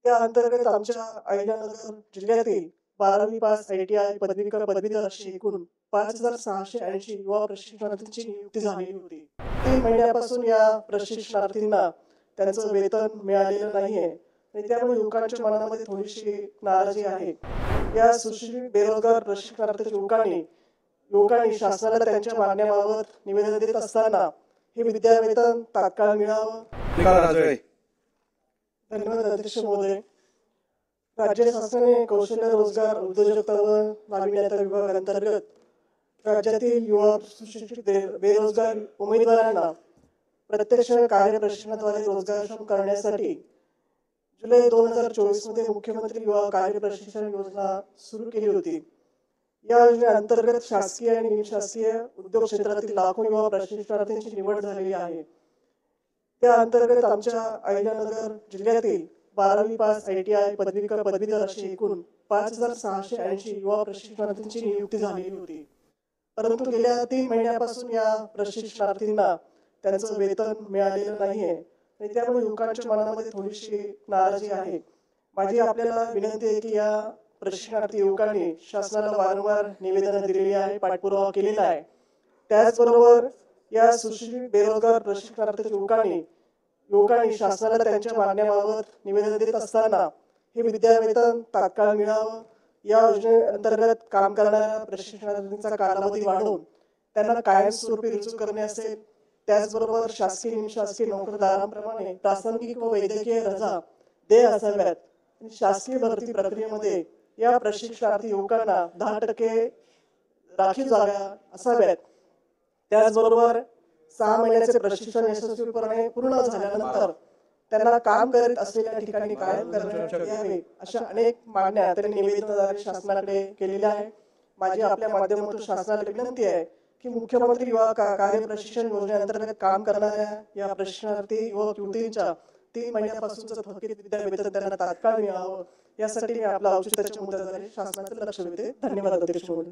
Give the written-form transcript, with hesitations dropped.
त्या अंतर्गत आमच्या अहिल्यानगर जिल्ह्यातील 12वी पास ITI पदवीधर अशी एकूण 5,680 युवा प्रशिक्षणार्थींची नियुक्ती झालेली होती. 3 महिन्यापासून या प्रशिक्षणार्थींना त्यांचं वेतन मिळालेलं नाहीये आणि त्यामुळे युवकांच्या मनामध्ये थोडीशी नाराजी आहे. या सुशिक्षित बेरोजगार प्रशिक्षणार्थी युवकांनी शासनाला त्यांच्या मागण्याबाबत निवेदन देत असताना हे विद्यावेतन तात्काळ मिळावं. धन्यवाद अध्यक्ष महोदय. राज्य शासनाने कौशल्य रोजगार उद्योजकता व नाविन्यता विभागांतर्गत राज्यातील युवा सुशिक्षित बेरोजगार उमेदवारांना प्रत्यक्ष कार्यप्रशिक्षणाद्वारे रोजगारक्षम करण्यासाठी जुलै 2024 मध्ये मुख्यमंत्री युवा कार्यप्रशिक्षण योजना सुरू केली होती. या योजनेअंतर्गत शासकीय आणि निमशासकीय उद्योग क्षेत्रातील लाखो युवा प्रशिक्षणार्थींची निवड झालेली आहे. त्या अंतर्गत आमच्या अहिल्यानगर जिल्ह्यातील 12वी पास ITI पदवीधर अशी एकूण 5,680 युवा प्रशिक्षणार्थींची नियुक्ती झालेली होती. परंतु गेल्या 3 महिन्यापासून या प्रशिक्षणार्थींना त्यांचं वेतन मिळालेलं नाहीये आणि त्यामुळे युवकांच्या मनामध्ये थोडीशी नाराजी आहे. माझी आपल्याला विनंती आहे की या प्रशिक्षणार्थी युवकांनी शासनाला वारंवार निवेदनं दिलेली आहे, पाठपुरावा केलेला आहे. त्याचबरोबर या सुशिक्षित बेरोजगार प्रशिक्षणार्थी युवकांनी शासनाला त्यांच्या मागण्याबाबत निवेदन देत असताना हे विद्यावेतन तात्काळ मिळावं. या योजनेअंतर्गत काम करणाऱ्या प्रशिक्षणार्थींचा कालावधी वाढवून त्यांना कायमस्वरूपी रुजू करणे असेल. त्याचबरोबर शासकीय निमशासकीय नोकरदारांप्रमाणे प्रासंगिक व वैद्यकीय रजा देय असाव्यात. शासकीय भरती प्रक्रियेमध्ये या प्रशिक्षणार्थी युवकांना 10% राखीव जागा असाव्यात. त्याचबरोबर 6 महिन्याचे प्रशिक्षण यशस्वीपणे पूर्ण झाल्यानंतर त्यांना काम करत असलेल्या ठिकाणी कायम करण्यात यावे अशा अनेक मागण्या त्यांनी निवेदनाद्वारे शासनाकडे केलेल्या आहे. माझी आपल्या माध्यमातून शासनाला विनंती आहे की मुख्यमंत्री युवा कार्य प्रशिक्षण योजनेअंतर्गत काम करणाऱ्या या प्रशिक्षणार्थी युवक युवतींच्या 3 महिन्यापासूनचं थकीत विद्यावेतन त्यांना तात्काळ मिळावं यासाठी मी आपला औचित्याच्या मुद्द्याद्वारे शासनाचं लक्ष वेधते. धन्यवाद अध्यक्ष महोदय.